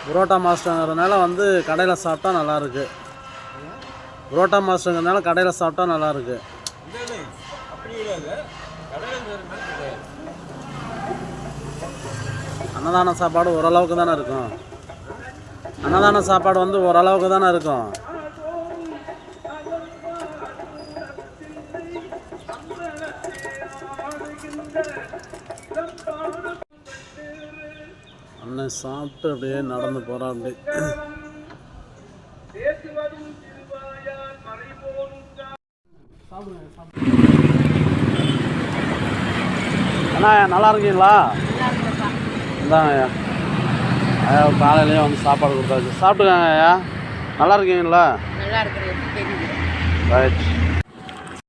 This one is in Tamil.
புரோட்டா மாஸ்டர்ங்கிறதுனால வந்து கடையில் சாப்பிட்டா நல்லாயிருக்கு. புரோட்டா மாஸ்டருங்கிறதுனால கடையில் சாப்பிட்டா நல்லாயிருக்கு. அன்னதான சாப்பாடு ஓரளவுக்கு தானே இருக்கும். அன்னதான சாப்பாடு வந்து ஓரளவுக்கு தானே இருக்கும். அண்ணன் சாப்பிட்டு அப்படியே நடந்து போகிறான். அப்படி அண்ணா நல்லா இருக்கீங்களா? இந்தாங்க ஐயா. ஐயா காலையிலேயே வந்து சாப்பாடு கொடுத்தாச்சு. சாப்பிட்டுக்காங்க ஐயா. நல்லா இருக்கீங்களா? நல்லா இருக்கிறேன். ரைட்.